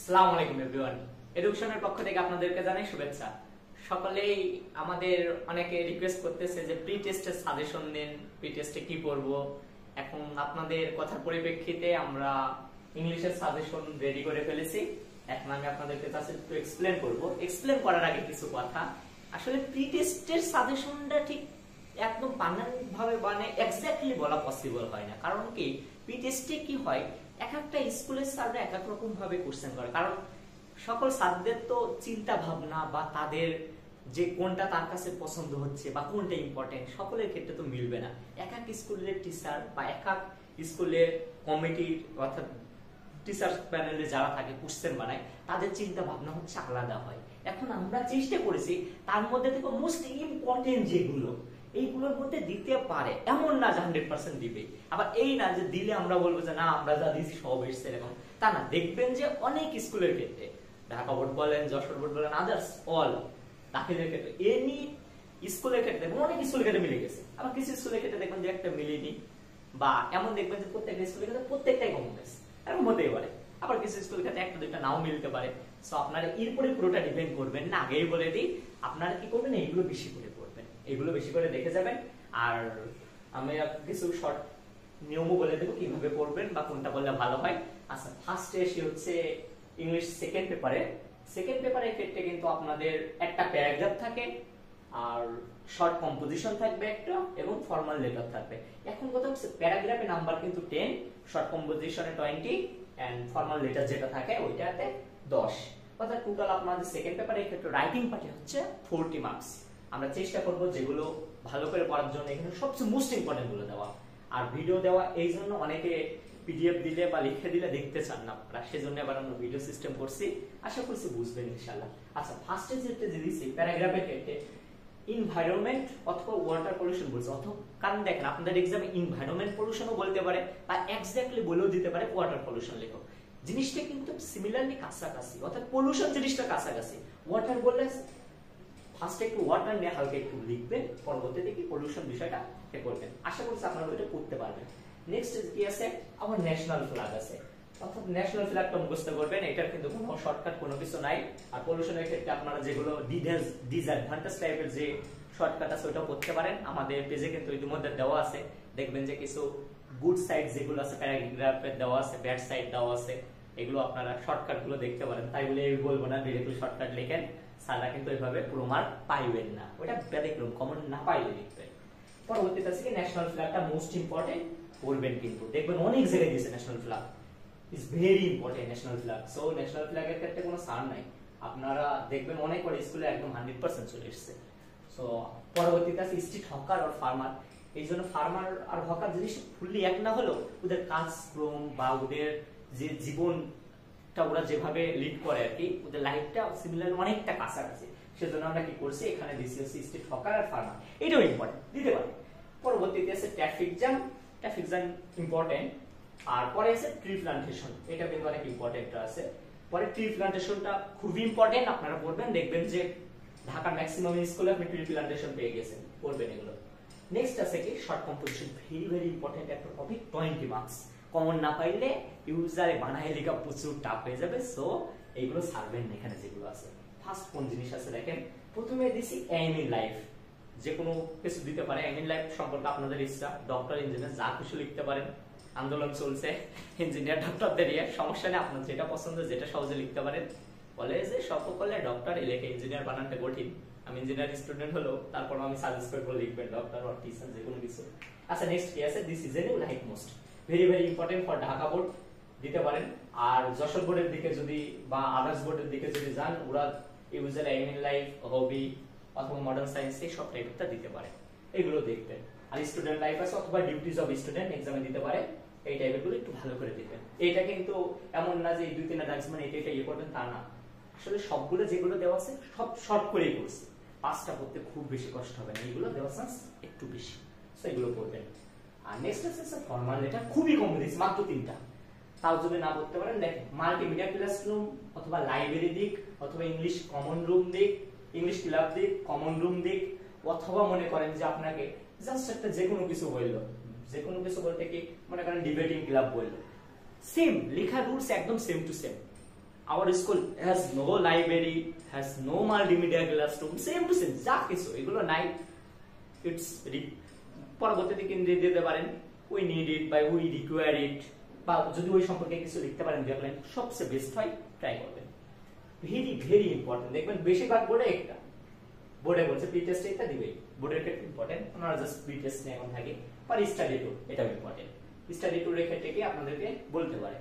আসসালামু আলাইকুম এভরিওয়ান। এডুকেশনের পক্ষ থেকে আপনাদেরকে জানাই শুভেচ্ছা। সকলেই আমাদের অনেকে রিকোয়েস্ট করতেছে যে প্রি টেস্টের সাজেশন দিন, প্রি টেস্টে কি পড়ব। এখন আপনাদের কথার পরিপ্রেক্ষিতে আমরা ইংলিশের সাজেশন রেডি করে ফেলেছি। এখন আমি আপনাদেরকে জাস্ট একটু এক্সপ্লেন করব। এক্সপ্লেন করার আগে কিছু কথা, আসলে প্রি টেস্টের সাজেশনটা ঠিক একদম পার্মানেন্ট ভাবে মানে এক্স্যাক্টলি বলা পসিবল হয় না। কারণ কি, প্রি টেস্টে কি হয়, এক একটা স্কুলের স্যাররা এক এক রকম ভাবে কোশ্চেন করে। কারণ সকল স্যারদের তো চিন্তা ভাবনা বা তাদের যে কোনটা তার কাছে পছন্দ হচ্ছে বা কোনটা ইম্পর্টেন্ট সকলের ক্ষেত্রে তো মিলবে না। এক এক স্কুলের টিচার বা এক এক স্কুলের কমিটির অর্থাৎ টিচার প্যানেলে যারা থাকে কোশ্চেন বানায়, তাদের চিন্তা ভাবনা হচ্ছে আলাদা হয়। এখন আমরা চেষ্টা করেছি তার মধ্যে থেকে মোস্ট ইম্পর্টেন্ট যেগুলো এইগুলোর মধ্যে দিতে পারে, এমন না যে 100% দিবে। আবার এই না যে দিলে আমরা বলবো যে না আমরা যা দিয়েছি সব এসছে এরকম, তা না। দেখবেন যে অনেক স্কুলের ক্ষেত্রে, ঢাকা বোর্ড বলেন, যশোর বোর্ড বলেন, আদার্স অল দাখিলের ক্ষেত্রে, এনি স্কুলের ক্ষেত্রে অনেক স্কুলের ক্ষেত্রে মিলে গেছে। আবার কিছু স্কুলের ক্ষেত্রে দেখবেন যে একটা মিলেনি, বা এমন দেখবেন যে প্রত্যেকটা স্কুলের ক্ষেত্রে প্রত্যেকটাই কমন গেছে, এরকম হতেই পারে। আবার কিছু স্কুলের ক্ষেত্রে একটা দুইটা নাও মিলতে পারে। সো আপনারা এরপরে পুরোটা ডিপেন্ড করবেন না, আগেই বলে দিই আপনারা কি করবেন, এইগুলো বেশি করে পড়বেন, এইগুলো বেশি করে দেখে যাবেন। আর আমি কিছু শর্ট নিয়মও বলে দেবো কিভাবে পড়বেন বা কোনটা বললে ভালো হয়। আচ্ছা, ফার্স্টে এসে হচ্ছে ইংলিশ সেকেন্ড পেপারে। সেকেন্ড পেপারের ক্ষেত্রে কিন্তু আপনাদের একটা প্যারাগ্রাফ থাকে, আর শর্ট কম্পোজিশন থাকবে একটা, এবং ফর্মাল লেটার থাকবে। এখন কথা হচ্ছে প্যারাগ্রাফে নাম্বার কিন্তু 10, শর্ট কম্পোজিশনে 20 এন্ড ফর্মাল লেটার যেটা থাকে ওইটাতে 10। অর্থাৎ টোটাল আপনাদের সেকেন্ড পেপারের ক্ষেত্রে রাইটিং পার্টে হচ্ছে 40 মার্কস। আমরা চেষ্টা করব যেগুলো ভালো করে পড়ার জন্য এখানে সবচেয়ে মোস্ট ইম্পর্টেন্ট গুলো দেওয়া। আর ভিডিও দেওয়া এই জন্য, অনেকে পিডিএফ দিলে বা লিখে দিলে দেখতে চান না আপনারা, সেজন্য আবার আমরা ভিডিও সিস্টেম করছি। আশা করছি বুঝবেন ইনশাআল্লাহ। আচ্ছা, ফার্স্টে যেটা দিয়েছি প্যারাগ্রাফের ক্ষেত্রে এনভায়রনমেন্ট অথবা ওয়াটার পলিউশন বলছে। অথবা কারণ দেখেন আপনাদের এক্সামে এনভায়রনমেন্ট পলিউশনও বলতে পারে বা এক্স্যাক্টলি বলেও দিতে পারে ওয়াটার পলিউশন লেখো। জিনিসটা কিন্তু সিমিলারলি কাছাকাছি, অর্থাৎ পলিউশন জিনিসটা কাছাকাছি। ওয়াটার বললে ফার্স্টে একটু ওয়াটার নিয়ে হালকা একটু লিখবেন, পরবর্তীতে কি পলিউশন বিষয়টা করবেন। আশা করছি আপনারা এটা করতে পারবেন। নেক্সট কি আছে, আমার ন্যাশনাল ফ্ল্যাগ আছে, অর্থাৎ ন্যাশনাল ফ্ল্যাগটা মুখস্থ করবেন। এটার কিন্তু কোনো শর্টকাট কোনো কিছু নাই। আর পলিউশনের ক্ষেত্রে আপনারা যেগুলো ডিসঅ্যাডভান্টেজ টাইপের যে শর্টকাট আছে ওটাও করতে পারেন। আমাদের পেজে কিন্তু ইতিমধ্যে দেওয়া আছে, দেখবেন যে কিছু গুড সাইড যেগুলো আছে প্যারাগ্রাফে দেওয়া আছে, ব্যাড সাইড দেওয়া আছে, এগুলো আপনারা শর্টকাট গুলো দেখতে পারেন। তাই বলে আমি বলবো না ডিরেক্টলি শর্টকাট লেখেন, সারা কিন্তু এইভাবে পুরো মার্ক পাইবেন না, ওটা ব্যতিক্রম, কমন না পাইলে লিখবেন। পরবর্তীতে আছে কি ন্যাশনাল ফ্ল্যাগটা মোস্ট ইম্পর্টেন্ট পড়বেন, কিন্তু দেখবেন অনেক জায়গায় দিয়েছে national flag is very important. National flag, so national ফ্ল্যাগের ক্ষেত্রে কোনো সার নাই, আপনারা দেখবেন অনেক বড় স্কুলে একদম 100% চলে এসেছে। সো পরবর্তীতে আছে স্ট্রিট হকার আর ফার্মার। এই জন্য ফার্মার আর হকার জিনিস ফুললি এক না হলেও ওদের কাজক্রম বা ওদের যে জীবনটা ওরা যেভাবে লিড করে আর কি, ওদের লাইফটা সিমিলার অনেকটা কাছাকাছি। সেজন্য আমরা কি করছি এখানে দিছি হচ্ছে স্ট্রিট হকার আর ফার্মার, এটাও ইম্পর্টেন্ট দিতে পারে। পরবর্তীতে আছে traffic jam, traffic jam important. আর পরে আছে ট্রি প্লান্টেশন, এটা কিন্তু অনেক ইম্পর্টেন্ট আছে। পরে ট্রি প্লান্টেশনটা খুবই ইম্পর্টেন্ট, আপনারা পড়বেন। দেখবেন যে ঢাকা ম্যাক্সিমাম স্কুলে আপনি ট্রি প্লান্টেশন পেয়ে গেছেন, পড়বেন এগুলো। নেক্সট আছে কি short composition, very very important একটা টপিক, 20 মার্কস। কমন না পাইলে ইউজারে বানায় লেখা প্রচুর টাফ হয়ে যাবে। সো এইগুলো ছাড়বেন না এখানে যেগুলো আছে। ফার্স্ট কোন জিনিস আছে দেখেন, প্রথমে দিছি এম ইন লাইফ, যে কোনো কিছু দিতে পারে। এম ইন লাইফ সম্পর্কে আপনাদের ইচ্ছা, ডক্টর ইঞ্জিনিয়ার যা কিছু লিখতে পারেন। আন্দোলন চলছে ইঞ্জিনিয়ার ডক্টরদের নিয়ে, সমস্যা নেই, আপনার যেটা পছন্দ যেটা সহজে লিখতে পারেন। বলে যে সকলে ডক্টর লেখে, ইঞ্জিনিয়ার বানানটা কঠিন। আমি ইঞ্জিনিয়ার স্টুডেন্ট হলো, তারপর আমি সাজেস্ট করবো লিখবেন ডক্টর অর টিচার যে কোনো কিছু। আচ্ছা, নেক্সট কি আছে, this is a new like most, very very important for Dhaka board, দিতে পারেন। আর যশোর বোর্ডের দিকে যদি বা আদার্স বোর্ডের দিকে যদি যান, ওরা ইউজার এম ইন লাইফ, হবি অথবা মডার্ন সায়েন্স এই সব টাইপটা দিতে পারে, এগুলো দেখবেন। আর স্টুডেন্ট লাইফ আছে অথবা ডিউটিজ অফ স্টুডেন্ট এক্সামে দিতে পারে, এই টাইপের গুলো একটু ভালো করে দিবেন। এটা কিন্তু এমন না যে এই দুই তিনটা ডাক্স মানে এটা ইয়ে করবেন, তা না। আসলে সবগুলো যেগুলো দেওয়া আছে সব শর্ট করেই করছি, পাঁচটা পড়তে খুব বেশি কষ্ট হবে না, এইগুলো দেওয়ার চান্স একটু বেশি, সো এগুলো করবেন। আর নেক্সট আছে ফর্মাল লেটার, খুবই কম দিয়েছি, মাত্র 3টা। তাও যদি না পড়তে পারেন দেখেন মাল্টিমিডিয়া ক্লাসরুম অথবা লাইব্রেরি দিক, অথবা ইংলিশ কমন রুম দিক, ইংলিশ ক্লাব দিক, কমন রুম দিক, অথবা মনে করেন যে আপনাকে জাস্ট একটা যে কোনো কিছু বললো, যে কোনো কিছু বলতে কি মনে করেন ডিবেটিং ক্লাব বললো, সেম লেখা রুলস একদম same to same, our school has no library, has no multimedia classroom, same to same যা কিছু এগুলো নাই, ইটস পরবর্তীতে কিন্তু দিতে পারেন we need it বা we require it, বা যদি ওই সম্পর্কে কিছু লিখতে পারেন দেখলেন সবচেয়ে বেস্ট হয়, ট্রাই করবেন। ভেরি ভেরি ইম্পর্টেন্ট, দেখবেন বেশিরভাগ বোর্ডে একটা বোর্ডে বলছে প্রি টেস্ট এটা দিবে, বোর্ডের ক্ষেত্রে ইম্পর্টেন্ট, ওনারা জাস্ট প্রি টেস্ট নিয়ে এখন থাকে, আর স্টাডি ট্যুর এটাও ইম্পর্টেন্ট, স্টাডি ট্যুরের ক্ষেত্রে কি আপনাদেরকে বলতে পারে।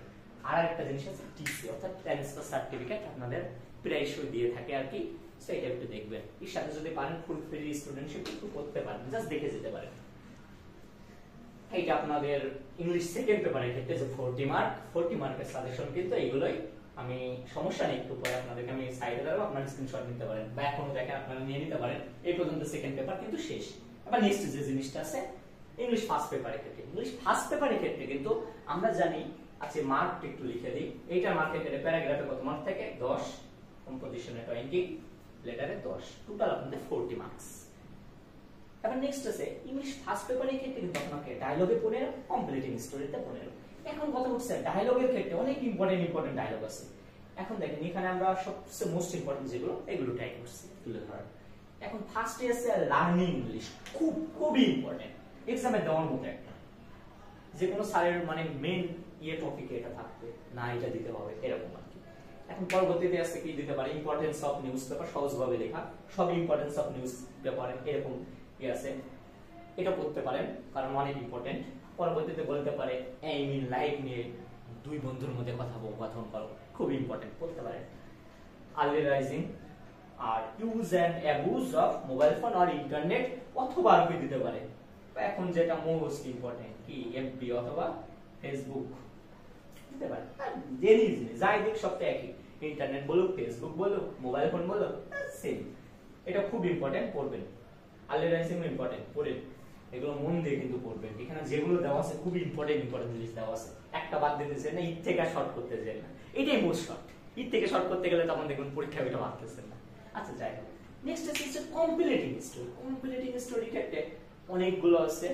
আর একটা জিনিস আছে টিসি অর্থাৎ ট্রান্সফার সার্টিফিকেট আপনাদের প্রায়শই দিয়ে থাকে আর কি, সো এটা একটু দেখবেন। এর সাথে যদি পারেন ফুল ফ্রি স্টুডেন্টশিপ একটু করতে পারেন, জাস্ট দেখে যেতে পারেন। এইটা আপনাদের ইংলিশ সেকেন্ড পেপারের ক্ষেত্রে যে 40 মার্কের সাজেশন, কিন্তু এইগুলোই আমি সমস্যা নেই, একটু পরে আপনাদেরকে আমি সাইডে দেবো, আপনারা স্ক্রিনশট নিতে পারেন বা এখনো দেখেন আপনারা নিয়ে নিতে পারেন। এই পর্যন্ত সেকেন্ড পেপার কিন্তু শেষ। এবার নেক্সট যে জিনিসটা আছে ইংলিশ ফার্স্ট পেপারের ক্ষেত্রে, ইংলিশ ফার্স্ট পেপারের ক্ষেত্রে কিন্তু আমরা জানি আছে মার্ক একটু লিখে দিই। এইটার মার্কের ক্ষেত্রে প্যারাগ্রাফে কত মার্ক থাকে 10, কম্পোজিশনে 20, লেটারে 10, টোটাল আপনাদের 40 মার্কস। এবার নেক্সট আছে ইংলিশ ফার্স্ট পেপারের ক্ষেত্রে কিন্তু আপনাকে ডায়লগে 15, কমপ্লিটিং স্টোরিতে 15। এখন কথা হচ্ছে ডায়লগের ক্ষেত্রে অনেক ইম্পর্টেন্ট ডায়লগ আছে। এখন দেখেন এখানে আমরা সবচেয়ে মোস্ট ইম্পর্টেন্ট যেগুলো এগুলো ট্রাই করছি তুলে ধরার। এখন ফার্স্টে আছে লার্নিং ইংলিশ, খুবই ইম্পর্টেন্ট, এক্সামে দেওয়ার মতো একটা, যে কোনো স্যারের মানে মেইন টপিকে এটা থাকবে না, এটা দিতে হবে এরকম আর কি। এখন পরবর্তীতে আছে কি দিতে পারে ইম্পর্টেন্স অফ নিউজ পেপার, সহজভাবে লেখা সব ইম্পর্টেন্স অফ নিউজ পেপারে এরকম কি আছে, এটা পড়তে পারেন কারণ অনেক ইম্পর্টেন্ট। পরবর্তীতে বলতে পারে এইম ইন লাইফ নিয়ে দুই বন্ধুর মধ্যে কথোপকথন করো, খুব ইম্পর্টেন্ট, পড়তে পারেন। আর্লি রাইজিং আর use and abuse of mobile phone আর ইন্টারনেট, অথবা আর কি দিতে পারে এখন যেটা মোস্ট ইম্পর্টেন্ট কি এফবি অথবা ফেসবুক দিতে পারে। আর দেরি জিনিস যাই দিক সবটা একই, ইন্টারনেট বলুক, ফেসবুক বলুক, মোবাইল ফোন বলুক, সেম। এটা খুব ইম্পর্টেন্ট, পড়বেন। আর্লি রাইজিং ইম্পর্টেন্ট, পড়েন, এগুলো মন দিয়ে কিন্তু পড়বেন। এখানে যেগুলো দেওয়া আছে খুব ইম্পর্টেন্ট জিনিস দেওয়া আছে, একটা বাদ দিতে চাই না, ঈদ থেকে শর্ট করতে চাই না, এটাই মোস্ট শর্ট। ঈদ থেকে শর্ট করতে গেলে তখন দেখুন পরীক্ষায় ওইটা ভাবতেছেন না। আচ্ছা যাই হোক, নেক্সট আছে কম্পিলেটিং স্টোরি। কম্পিলেটিং স্টোরি ক্ষেত্রে অনেকগুলো আছে,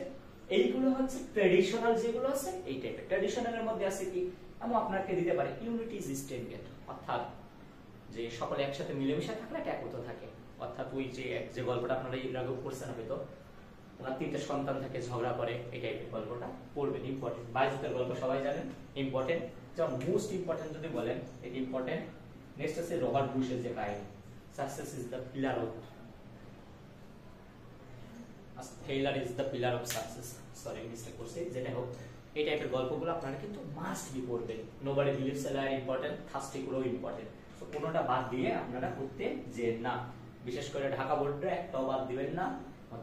এইগুলো হচ্ছে ট্র্যাডিশনাল যেগুলো আছে এই টাইপের। ট্র্যাডিশনালের মধ্যে আছে কি আমি আপনাকে দিতে পারি ইউনিটি ইজ স্ট্রেংথ, অর্থাৎ যে সকলে একসাথে মিলেমিশে থাকলে একটা একতা থাকে, অর্থাৎ ওই যে গল্পটা আপনারা এর আগে পড়ছেন হয়তো, ওনার 3টে সন্তান থাকে, ঝগড়া করে, এই টাইপের গল্পটা পড়বেন, ইম্পর্টেন্ট। বাইজুতের গল্প সবাই জানেন, ইম্পর্টেন্ট। যেমন মোস্ট ইম্পর্টেন্ট যদি বলেন এটি ইম্পর্টেন্ট। নেক্সট আছে রবার্ট বুশের যে কাহিনী success is the pillar of failure is the pillar of success, sorry mistake করছি, যেটা হোক এই টাইপের গল্পগুলো আপনারা কিন্তু মাস্ট বি পড়বেন। Nobody believes a lie important, thirsty গুলো ইম্পর্টেন্ট। সো কোনোটা বাদ দিয়ে আপনারা পড়তে যে না, বিশেষ করে ঢাকা বোর্ডে একটাও বাদ দিবেন না,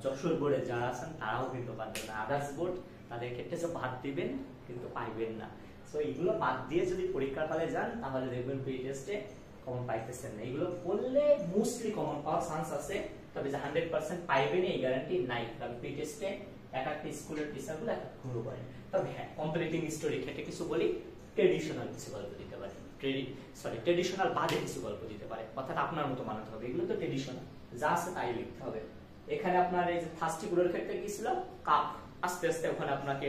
যশোর বোর্ডে যারা আছেন তারাও কিন্তু বাদ দেবেন না, আদার্স বোর্ড তাদের ক্ষেত্রে সব বাদ দিবেন কিন্তু পাইবেন না। সো এগুলো বাদ দিয়ে যদি পরীক্ষার হলে যান তাহলে দেখবেন প্রি টেস্টে কমন পাইতেছেন না। এগুলো পড়লে মোস্টলি কমন পাওয়ার চান্স আছে, তবে যে 100% পাইবেন এই গ্যারান্টি নাই, কারণ প্রি টেস্টে এক একটা স্কুলের টিচারগুলো এক এক গুলো করে। তবে হ্যাঁ, কম্পারেটিভ স্টোরি ক্ষেত্রে কিছু বলি, ট্রেডিশনাল কিছু গল্প দিতে পারে, ট্রেডিশনাল বাদে কিছু গল্প দিতে পারে, অর্থাৎ আপনার মতো বানাতে হবে। এগুলো তো ট্রেডিশনাল, যা আছে তাই লিখতে হবে। এখানে আপনার এই যে থার্স্টি গুলোর ক্ষেত্রে কি ছিল, কাপ আস্তে আস্তে ওখানে আপনাকে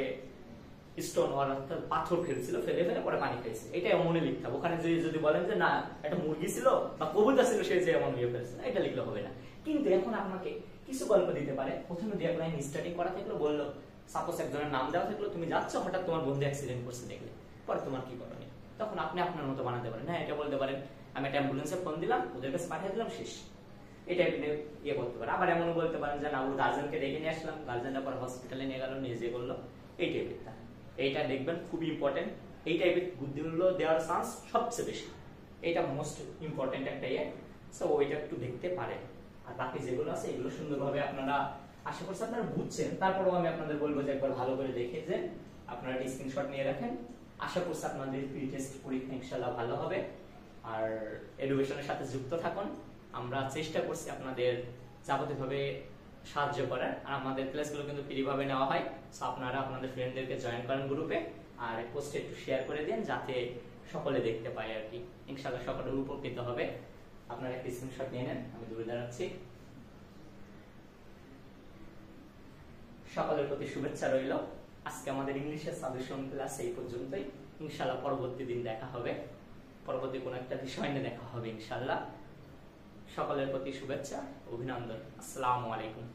স্টোন অর্থাৎ পাথর ফেলছিল, ফেলে ফেলে পরে পানি খাইছে, এটা এমনই লিখতে হবে। ওখানে যদি বলেন যে না একটা মুরগি ছিল বা কবুতর ছিল সে যে এমন ইয়ে ফেলছে, এটা লিখলে হবে না। কিন্তু এখন আপনাকে কিছু গল্প দিতে পারে, প্রথমে দিয়ে লাইন স্টার্টিং করা থাকলো, বললো সাপোজ একজনের নাম দেওয়া থাকলো, তুমি যাচ্ছ হঠাৎ তোমার বন্ধু অ্যাক্সিডেন্ট করছে দেখলে, পরে তোমার কি করণীয়, তখন আপনি আপনার মতো বানাতে পারেন। হ্যাঁ, এটা বলতে পারেন আমি একটা অ্যাম্বুলেন্সে ফোন দিলাম, ওদের কাছে পাঠিয়ে দিলাম, শেষ। এটা ইয়ে করতে পারে। আবার এমন বলতে পারেন যে না, ওর গার্জেনকে ডেকে নিয়ে আসলাম, গার্জেনটা পরে হসপিটালে নিয়ে গেল, নিয়ে যেয়ে করলো, এই টাইপের। এইটা দেখবেন খুবই ইম্পর্টেন্ট, এই টাইপের বুদ্ধিগুলো দেওয়ার চান্স সবচেয়ে বেশি, এটা মোস্ট ইম্পর্টেন্ট একটা ইয়ে। সো ওইটা একটু দেখতে পারেন। আর বাকি যেগুলো আছে এগুলো সুন্দরভাবে আপনারা আশা করছি আপনারা বুঝছেন, তারপরেও আমি আপনাদের বলবো যে একবার ভালো করে দেখে যে আপনারা স্ক্রিনশট নিয়ে রাখেন। আশা করছি আপনাদের প্রি টেস্ট পরীক্ষা ইনশাআল্লাহ ভালো হবে। আর এডুকেশনের সাথে যুক্ত থাকুন, আমরা চেষ্টা করছি আপনাদের যাবতীয়ভাবে সাহায্য করার। আর আমাদের ক্লাসগুলো কিন্তু ফ্রি ভাবে নেওয়া হয়, সো আপনারা আপনাদের ফ্রেন্ডদেরকে জয়েন করেন গ্রুপে, আর পোস্টে একটু শেয়ার করে দিন যাতে সকলে দেখতে পায় আর কি। ইনশাআল্লাহ সকলে উপকৃত হবে। আপনারা একটা স্ক্রিনশট নিয়ে নেন, আমি দূরে দাঁড়াচ্ছি। সকলের প্রতি শুভেচ্ছা রইল। আজকে আমাদের ইংলিশের সাজেশন ক্লাস এই পর্যন্তই, ইনশাআল্লাহ পরবর্তী দিন দেখা হবে। পরবর্তী কোনো একটা বিষয় নিয়ে দেখা হবে ইনশাআল্লাহ। সকলের প্রতি শুভেচ্ছা, অভিনন্দন। আসসালামু আলাইকুম।